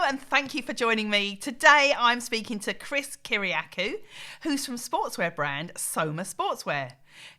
and thank you for joining me. Today I'm speaking to Chris Kyriacou, who's from sportswear brand Soma Sportswear.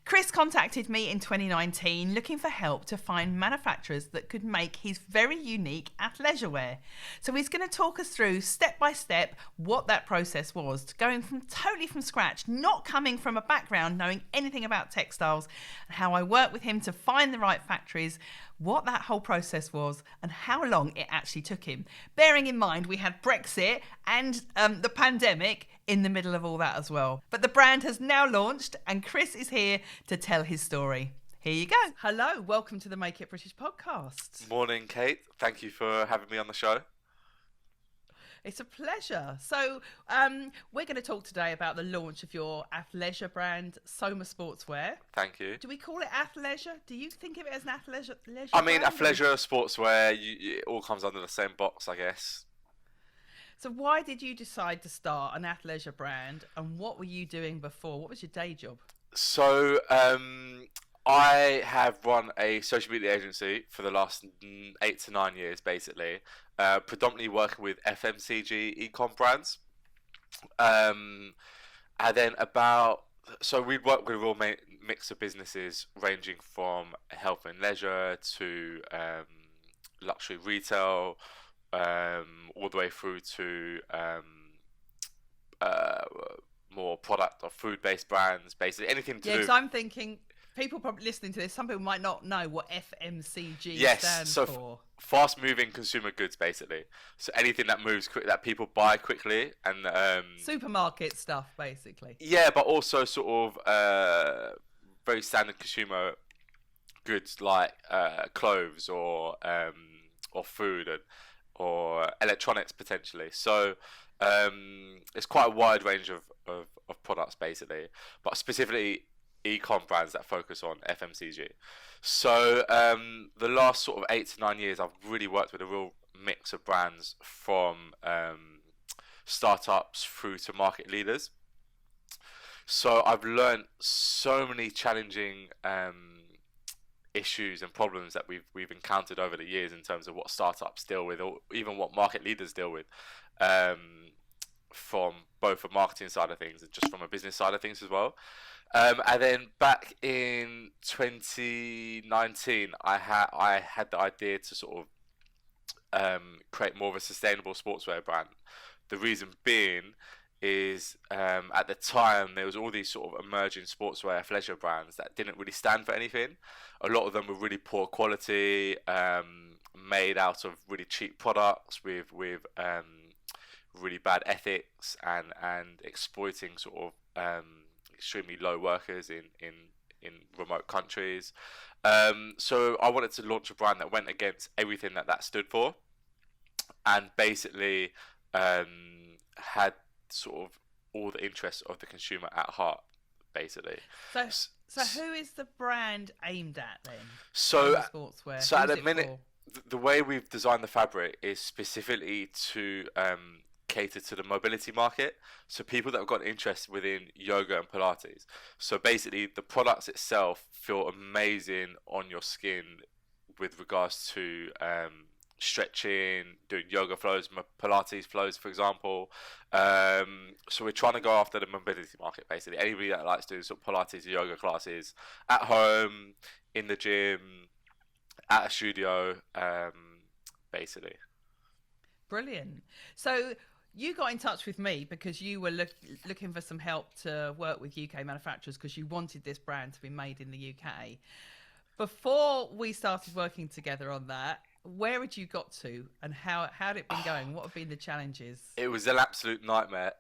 Chris contacted me in 2019 looking for help to find manufacturers that could make his very unique athleisure wear. So he's going to talk us through step by step what that process was, going from totally from scratch, not coming from a background knowing anything about textiles, and how I worked with him to find the right factories, what that whole process was and how long it actually took him. Bearing in mind we had Brexit and the pandemic in the middle of all that as well. But the brand has now launched and Chris is here to tell his story. Here you go. Hello, welcome to the Make It British podcast. Morning, Kate. Thank you for having me on the show. It's a pleasure. So we're going to talk today about the launch of your athleisure brand, Soma Sportswear. Thank you. Do we call it athleisure? Do you think of it as an athleisure I mean, brand? athleisure, sportswear, it all comes under the same box, I guess. So why did you decide to start an athleisure brand and what were you doing before? What was your day job? So, I have run a social media agency for the last 8 to 9 years, basically, predominantly working with FMCG e-com brands. And then so we'd work with a real mix of businesses ranging from health and leisure to luxury retail, all the way through to more product or food-based brands, basically anything to do. Yeah, because I'm thinking people probably listening to this, some people might not know what FMCG stands for. Fast-moving consumer goods, basically. So anything that moves quick, that people buy quickly, and supermarket stuff, basically. Yeah, but also sort of very standard consumer goods like clothes or food or electronics potentially. So it's quite a wide range of products, basically, but specifically e-com brands that focus on FMCG. So the last sort of 8 to 9 years, I've really worked with a real mix of brands from startups through to market leaders. So I've learned so many challenging issues and problems that we've encountered over the years in terms of what startups deal with, or even what market leaders deal with, from both a marketing side of things and just from a business side of things as well. And then back in 2019, I had the idea to sort of create more of a sustainable sportswear brand. The reason being is at the time there was all these sort of emerging sportswear athleisure brands that didn't really stand for anything. A lot of them were really poor quality, made out of really cheap products with really bad ethics and exploiting sort of extremely low workers in remote countries. So I wanted to launch a brand that went against everything that stood for, and basically had sort of all the interests of the consumer at heart, basically. So who is the brand aimed at then? So sportswear. So at the minute, the way we've designed the fabric is specifically to cater to the mobility market. So people that have got interest within yoga and Pilates. So basically, the products itself feel amazing on your skin with regards to stretching, doing yoga flows, Pilates flows, for example. So we're trying to go after the mobility market, basically. Anybody that likes doing sort of Pilates or yoga classes at home, in the gym, at a studio, basically. Brilliant. So you got in touch with me because you were looking for some help to work with UK manufacturers because you wanted this brand to be made in the UK. Before we started working together on that, where had you got to and how had it been going? What have been the challenges? It was an absolute nightmare.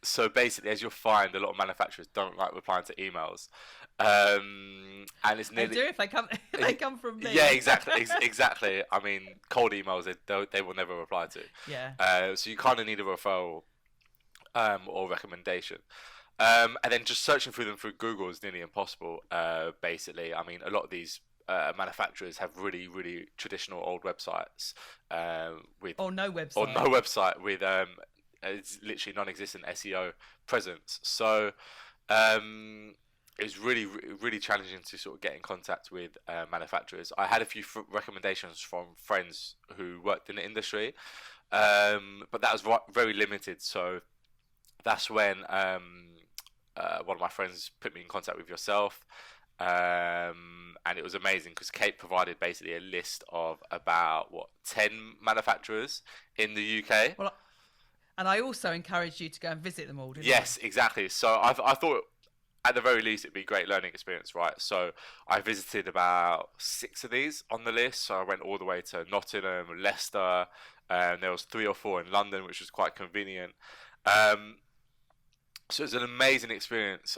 So basically, as you'll find, a lot of manufacturers don't like replying to emails. And it's nearly... They do if they come from me. Yeah, exactly. I mean, cold emails they will never reply to. Yeah. So you kind of need a referral or recommendation. And then just searching through them through Google is nearly impossible. Basically, I mean, a lot of these manufacturers have really, really traditional old websites with no website with it's literally non-existent SEO presence. So it was really challenging to sort of get in contact with manufacturers. I had a few recommendations from friends who worked in the industry, but that was very limited. So that's when one of my friends put me in contact with yourself, and it was amazing because Kate provided basically a list of about 10 manufacturers in the UK. Well, and I also encouraged you to go and visit them all, didn't Yes, exactly. So I thought at the very least it'd be a great learning experience, right? So I visited about 6 of these on the list. So I went all the way to Nottingham, Leicester, and there was 3 or 4 in London, which was quite convenient. Um, so it was an amazing experience.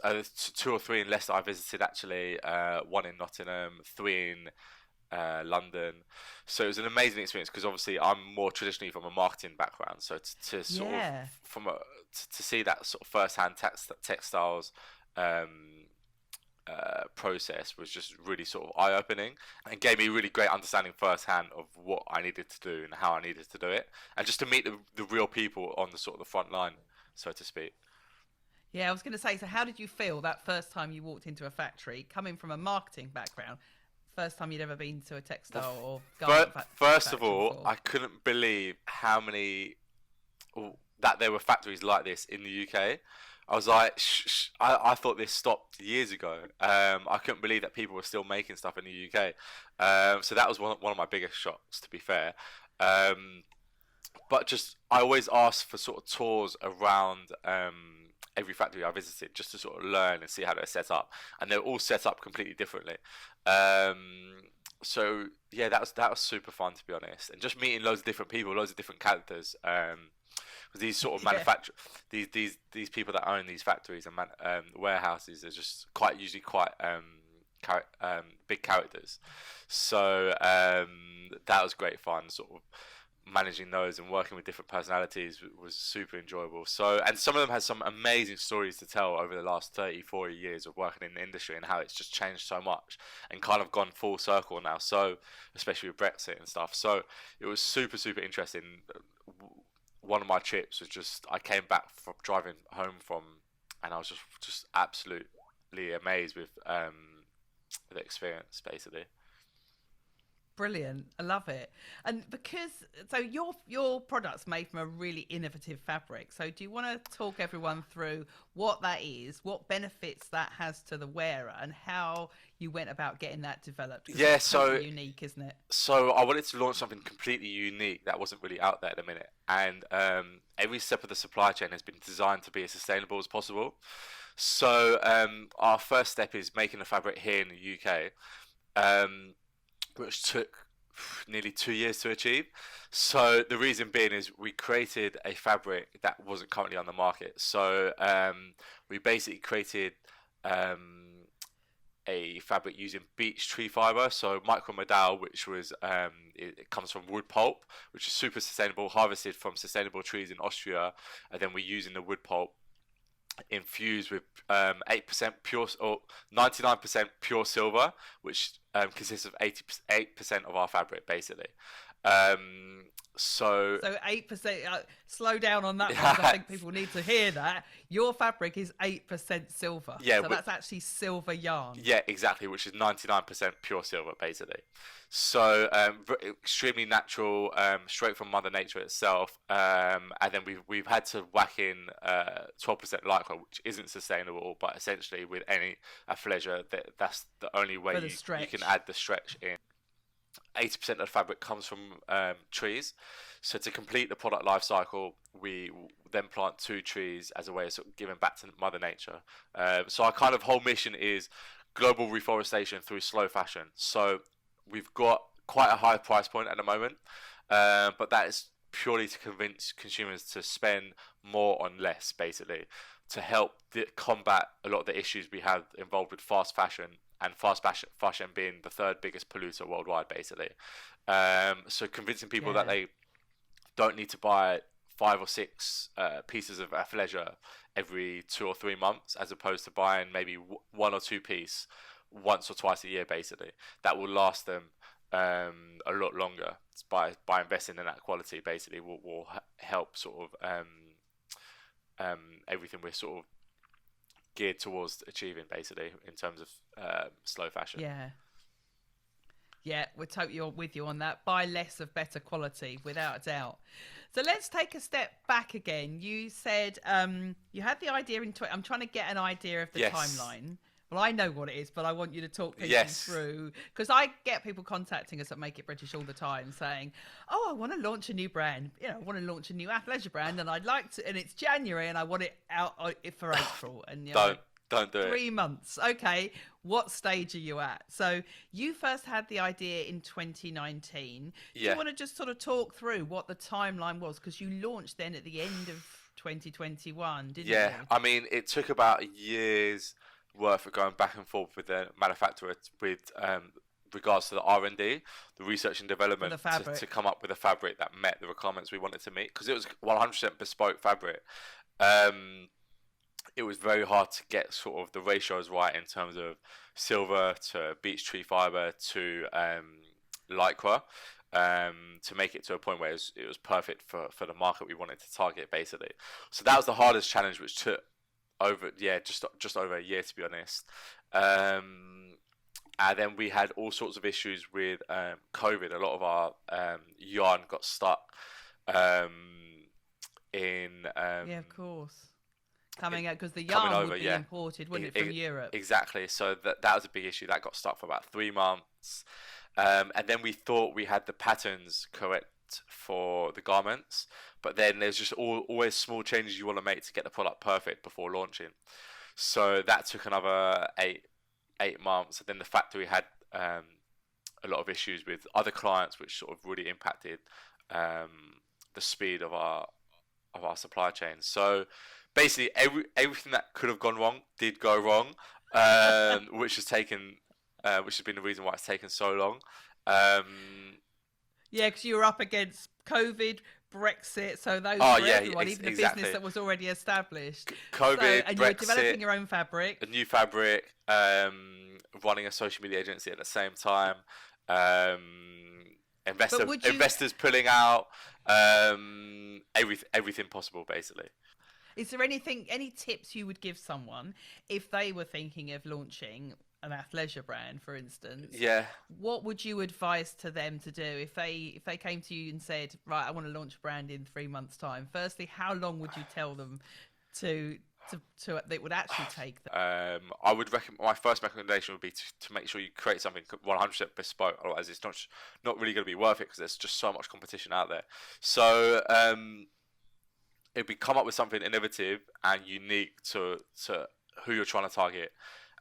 2 or 3 in Leicester I visited actually, 1 in Nottingham, 3 in London. So it was an amazing experience because obviously I'm more traditionally from a marketing background. So to sort of Yeah. to see that sort of first-hand textiles um, process was just really sort of eye-opening and gave me a really great understanding firsthand of what I needed to do and how I needed to do it, and just to meet the real people on the sort of the front line, so to speak. Yeah, I was going to say, so how did you feel that first time you walked into a factory, coming from a marketing background, first time you'd ever been to a textile or garment First of factory all, before? I couldn't believe how many that there were factories like this in the UK. I was like, I thought this stopped years ago. I couldn't believe that people were still making stuff in the UK. So that was one of my biggest shocks, to be fair. Um, but just I always ask for sort of tours around every factory I visited just to sort of learn and see how they're set up, and they're all set up completely differently. So yeah, that was super fun, to be honest, and just meeting loads of different people, loads of different characters. Because these sort of Yeah. these people that own these factories and warehouses are just usually quite big characters. So that was great fun, sort of managing those and working with different personalities was super enjoyable. So, and some of them had some amazing stories to tell over the last 30, 40 years of working in the industry and how it's just changed so much and kind of gone full circle now. So, especially with Brexit and stuff. So, it was super interesting. One of my trips was just, I came back from driving home from, and I was just absolutely amazed with the experience, basically. Brilliant. I love it. And because so your product's made from a really innovative fabric. So do you want to talk everyone through what that is, what benefits that has to the wearer, and how you went about getting that developed? Because Yeah, it's totally unique, isn't it? so I wanted to launch something completely unique that wasn't really out there at the minute, and every step of the supply chain has been designed to be as sustainable as possible. So our first step is making the fabric here in the UK, um, which took nearly 2 years to achieve. So the reason being is we created a fabric that wasn't currently on the market. So we basically created a fabric using beech tree fiber, so micromodal, which was it comes from wood pulp, which is super sustainable, harvested from sustainable trees in Austria, and then we're using the wood pulp infused with 8% pure or 99% pure silver, which consists of 88% of our fabric, basically. Um, so So 8%. Slow down on that one, 'cause I think people need to hear that. Your fabric is 8% silver. yeah, So that's actually silver yarn. yeah, exactly, which is 99% pure silver, basically. So extremely natural, straight from Mother Nature itself. And then we've had to whack in 12% lycra, which isn't sustainable, but essentially with any athleisure, that's the only way For the you can stretch. add the stretch in. 80% of the fabric comes from trees. So to complete the product life cycle, we then plant 2 trees as a way of sort of giving back to Mother Nature. So our kind of whole mission is global reforestation through slow fashion. So we've got quite a high price point at the moment, but that is purely to convince consumers to spend more on less, basically, to help combat a lot of the issues we have involved with fast fashion, and fashion being the third biggest polluter worldwide, basically. So convincing people that Yeah. they don't need to buy 5 or 6 pieces of athleisure every 2 or 3 months, as opposed to buying maybe 1 or 2 piece once or twice a year, basically. That will last them a lot longer. By investing in that quality, basically, will help sort of everything we're sort of geared towards achieving, basically, in terms of slow fashion. Yeah, we're totally with you on that. Buy less of better quality, without a doubt. So let's take a step back again. You said you had the idea in... I'm trying to get an idea of the timeline. Well, I know what it is, but I want you to talk people through. Because I get people contacting us at Make It British all the time saying, oh, I want to launch a new brand. You know, I want to launch a new athleisure brand and I'd like to... And it's January and I want it out for April. And Don't do it. 3 months. Okay. What stage are you at? So you first had the idea in 2019. Do you want to just sort of talk through what the timeline was? Because you launched then at the end of 2021, didn't you? Yeah. I mean, it took about a year's worth of going back and forth with the manufacturer with regards to the R&D, the research and development to come up with a fabric that met the requirements we wanted to meet. Because it was 100% bespoke fabric. It was very hard to get sort of the ratios right in terms of silver to beech tree fiber to lycra, to make it to a point where it was perfect for the market we wanted to target, basically. So that was the hardest challenge, which took just over a year, to be honest. And then we had all sorts of issues with COVID. A lot of our yarn got stuck in of course. Coming out because the yarn would be imported, wouldn't it, from Europe? Exactly. So that was a big issue. That got stuck for about 3 months. And then we thought we had the patterns correct for the garments. But then there's just always small changes you want to make to get the product perfect before launching. So that took another eight months. And then the factory had a lot of issues with other clients, which sort of really impacted the speed of our supply chain. So basically, everything that could have gone wrong did go wrong, which has been the reason why it's taken so long. Because you were up against COVID, Brexit, so those were everyone, even the business that was already established. COVID, and Brexit, you were developing your own fabric. A new fabric, running a social media agency at the same time, investors pulling out, everything possible, basically. Is there any tips you would give someone if they were thinking of launching an athleisure brand, for instance? Yeah. What would you advise to them to do if they came to you and said, right, I want to launch a brand in 3 months' time? Firstly, how long would you tell them to that would actually take them? I would recommend, my first recommendation would be to make sure you create something 100% bespoke. Otherwise, it's not really going to be worth it because there's just so much competition out there. So it'd be come up with something innovative and unique to who you're trying to target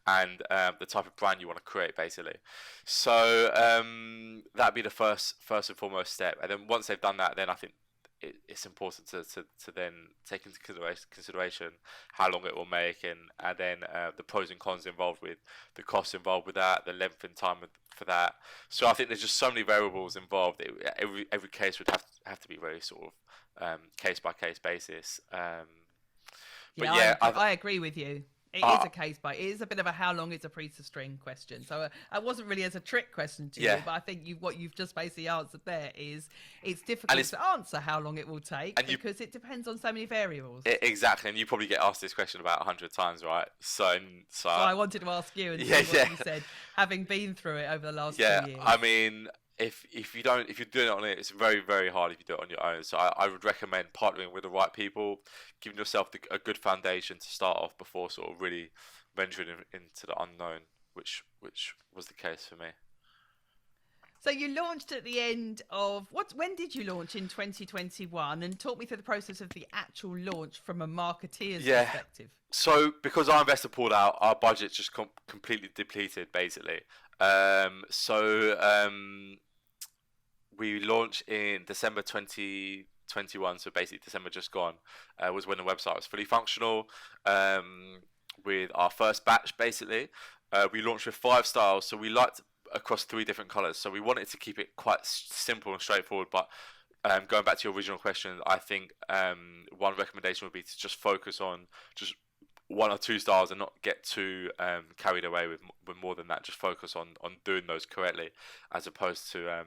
and the type of brand you want to create, basically. So that'd be the first and foremost step. And then once they've done that, then I think it's important to then take into consideration how long it will make and then the pros and cons involved with the costs involved with that, the length and time for that. So I think there's just so many variables involved. Every case would have to be very sort of case by case basis. I agree with you. It is a case by. It is a bit of a how long is a piece of string question. So I wasn't really as a trick question to you, but I think what you've just basically answered there is it's difficult to answer how long it will take because it depends on so many variables. Exactly, and you probably get asked this question about 100 times, right? So I wanted to ask you and see what you said, having been through it over the last 2 years. I mean, if you're doing it on it, it's very, very hard if you do it on your own. So I would recommend partnering with the right people, giving yourself a good foundation to start off before sort of really venturing into the unknown, which was the case for me. So you launched at the end of when did you launch in 2021? And talk me through the process of the actual launch from a marketeer's perspective. So because our investor pulled out, our budget just completely depleted, basically. We launched in December 2021, so basically December just gone, was when the website was fully functional, with our first batch, basically. We launched with 5 styles, so we liked across 3 different colours, so we wanted to keep it quite simple and straightforward, but going back to your original question, I think one recommendation would be to just focus on just 1 or 2 styles and not get too carried away with more than that. Just focus on doing those correctly, as opposed to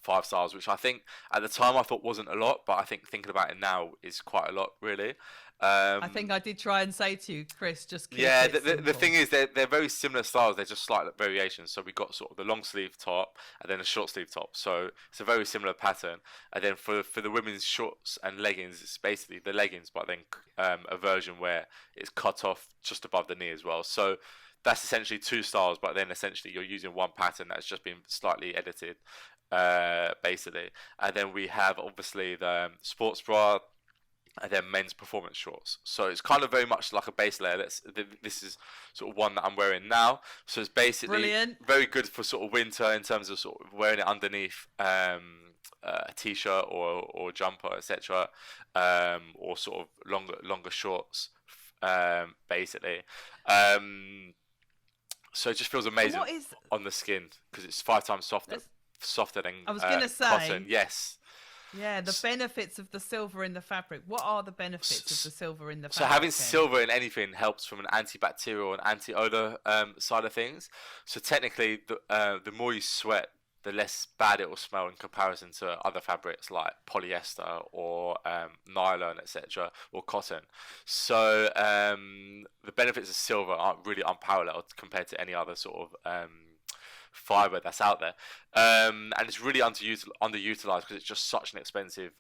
5 styles, which I think at the time I thought wasn't a lot, but I think thinking about it now is quite a lot, really. I think I did try and say to you, Chris, just keep Yeah, it simple. the thing is, they're very similar styles. They're just slight variations. So we got sort of the long sleeve top and then a short sleeve top. So it's a very similar pattern. And then for the women's shorts and leggings, it's basically the leggings, but then a version where it's cut off just above the knee as well. So that's essentially 2 styles, but then essentially you're using one pattern that's just been slightly edited, basically. And then we have obviously the sports bra, and then men's performance shorts. So it's kind of very much like a base layer. This is sort of one that I'm wearing now. So it's basically very good for sort of winter in terms of sort of wearing it underneath a t-shirt or jumper, etc., or sort of longer shorts, basically. So it just feels amazing on the skin because it's 5 times softer than I was going to say, cotton. Yes. Yeah, the benefits of the silver in the fabric. What are the benefits of the silver in the fabric? So having silver in anything helps from an antibacterial and anti-odor side of things. So technically, the more you sweat, the less bad it will smell in comparison to other fabrics like polyester or nylon, etc., or cotton. So the benefits of silver aren't really unparalleled compared to any other sort of fiber that's out there, and it's really underutilized because it's just such an expensive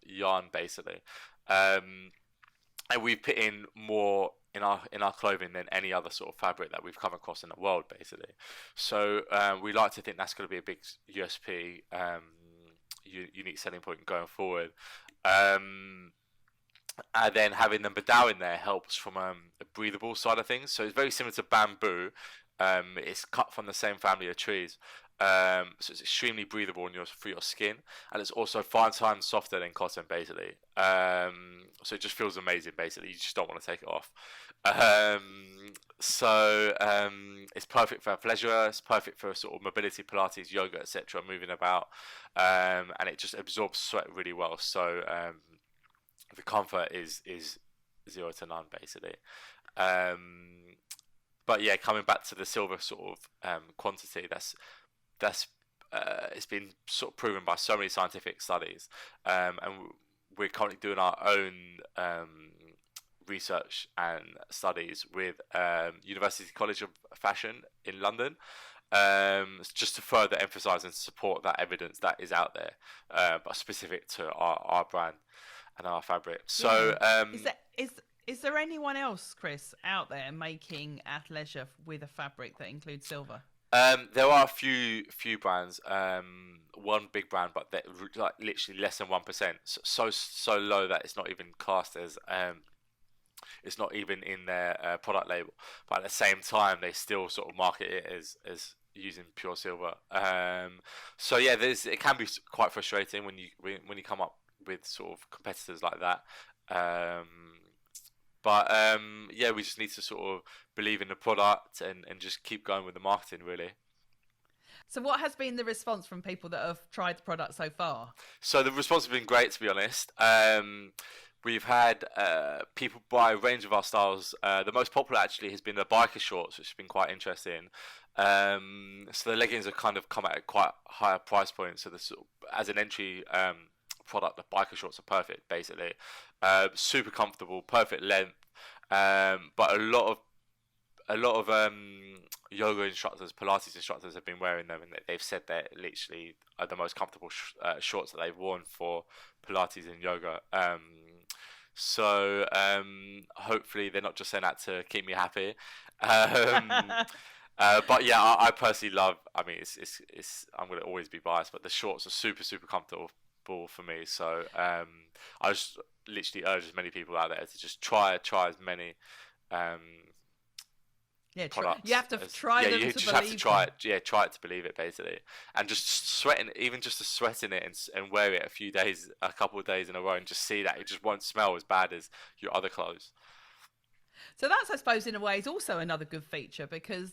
yarn, basically. And we've put in more in our clothing than any other sort of fabric that we've come across in the world, basically. So we like to think that's going to be a big USP, unique selling point going forward. And then having the Badao in there helps from a breathable side of things. So it's very similar to bamboo. It's cut from the same family of trees, so it's extremely breathable for your skin, and it's also 5 times softer than cotton, basically. So it just feels amazing, basically. You just don't want to take it off. It's perfect for athleisure. It's perfect for sort of mobility, Pilates, yoga, etc., moving about, and it just absorbs sweat really well. So the comfort is 0 to none, basically. But yeah, coming back to the silver sort of quantity, that's it's been sort of proven by so many scientific studies, and we're currently doing our own research and studies with University College of Fashion in London, just to further emphasise and support that evidence that is out there, but specific to our brand and our fabric. So Is there anyone else, Chris, out there making athleisure with a fabric that includes silver? There are a few brands. One big brand, but they're like literally less than 1%. So low that it's not even classed as. It's not even in their product label. But at the same time, they still sort of market it as using pure silver. So yeah, it can be quite frustrating when you come up with sort of competitors like that. But yeah, we just need to sort of believe in the product and just keep going with the marketing, really. So what has been the response from people that have tried the product so far? So the response has been great, to be honest. We've had people buy a range of our styles. The most popular, actually, has been the biker shorts, which has been quite interesting. So the leggings have kind of come at a quite higher price point. So as an entry product, the biker shorts are perfect, basically. Super comfortable, perfect length, but a lot of yoga instructors, Pilates instructors have been wearing them, and they've said they're literally the most comfortable shorts that they've worn for Pilates and yoga. So hopefully they're not just saying that to keep me happy. But yeah, I personally love. I mean, it's I'm going to always be biased, but the shorts are super comfortable for me. So I just literally urge as many people out there to just try as many products. You have to try them. You just have to try it. Yeah, try it to believe it, basically. And just sweating, even just to sweat in it and wear it a couple of days in a row, and just see that it just won't smell as bad as your other clothes. So that's, I suppose, in a way, is also another good feature, because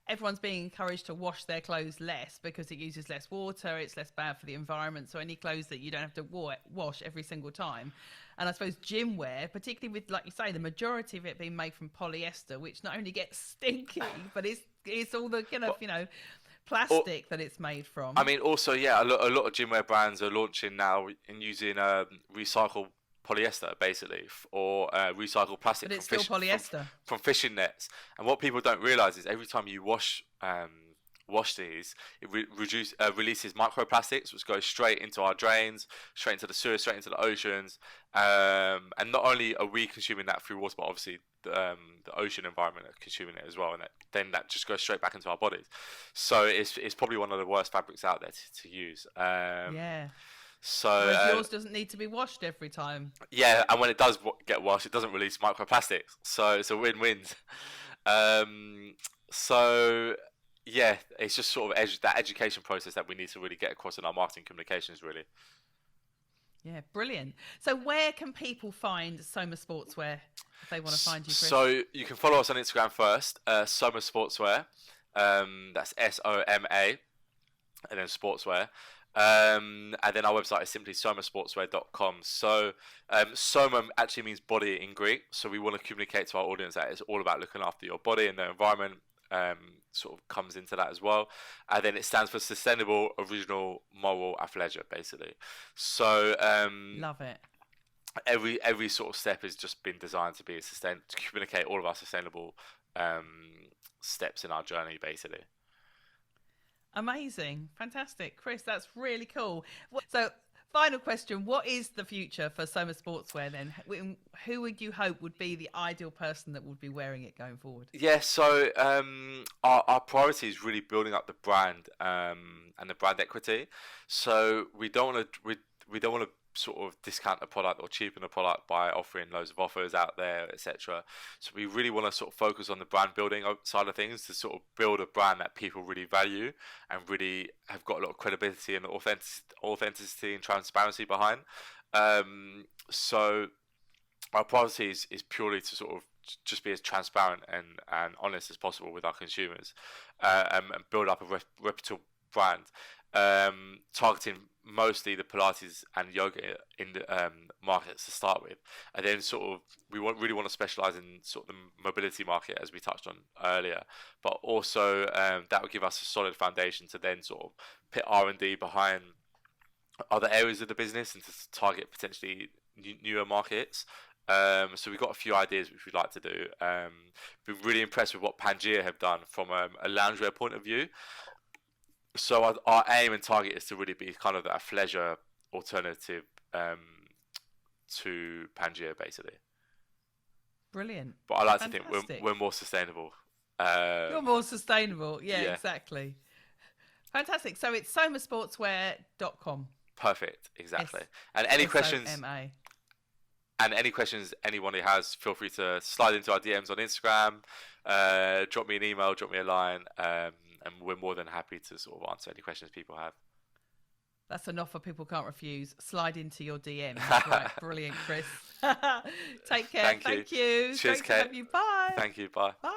everyone's being encouraged to wash their clothes less because it uses less water, it's less bad for the environment. So any clothes that you don't have to wash every single time. And I suppose gym wear, particularly with, like you say, the majority of it being made from polyester, which not only gets stinky, but it's all the kind of, plastic that it's made from. I mean, also, yeah, a lot of gym wear brands are launching now and using recycled polyester, basically, or recycled plastic but it's still polyester. From fishing nets. And what people don't realise is every time you wash these, it releases microplastics, which goes straight into our drains, straight into the sewers, straight into the oceans. And not only are we consuming that through water, but obviously the ocean environment are consuming it as well, and then that just goes straight back into our bodies. So it's probably one of the worst fabrics out there to use. Yeah. So whereas yours doesn't need to be washed every time. Yeah, and when it does get washed, it doesn't release microplastics. So it's a win-win. So yeah, it's just sort of that education process that we need to really get across in our marketing communications, really. Yeah, brilliant. So where can people find Soma Sportswear if they want to find you, Chris? So you can follow us on Instagram first, Soma Sportswear. That's SOMA, and then Sportswear. And then our website is simply somasportswear.com. So Soma actually means body in Greek. So we want to communicate to our audience that it's all about looking after your body, and the environment sort of comes into that as well. And then it stands for sustainable, original, moral athleisure, basically. So love it. Every sort of step has just been designed to be to communicate all of our sustainable steps in our journey, basically. Amazing. Fantastic. Chris, that's really cool. So final question, what is the future for Soma Sportswear then? Who would you hope would be the ideal person that would be wearing it going forward? Yeah, so our priority is really building up the brand and the brand equity. So we don't want to sort of discount the product or cheapen the product by offering loads of offers out there, etc. So we really want to sort of focus on the brand building side of things, to sort of build a brand that people really value and really have got a lot of credibility and authenticity and transparency behind. So our priority is purely to sort of just be as transparent and honest as possible with our consumers, and build up a reputable brand, targeting mostly the Pilates and yoga in the markets to start with, and then sort of we really want to specialize in sort of the mobility market, as we touched on earlier, but also that would give us a solid foundation to then sort of put R&D behind other areas of the business and to target potentially newer markets. So we've got a few ideas which we'd like to do. Been really impressed with what Pangea have done from a loungewear point of view. So our aim and target is to really be kind of a athleisure alternative to Pangea, basically. Brilliant. But I like to think we're more sustainable. You're more sustainable. Yeah, exactly. Fantastic. So it's somasportswear.com. Perfect. Exactly. And any questions? And any questions anybody has, feel free to slide into our DMs on Instagram, drop me an email, drop me a line, and we're more than happy to sort of answer any questions people have. That's an offer people can't refuse. Slide into your DMs. Right, brilliant, Chris. Take care. Thank you. Cheers, Great Kate. to have you. Bye. Thank you. Bye. Bye.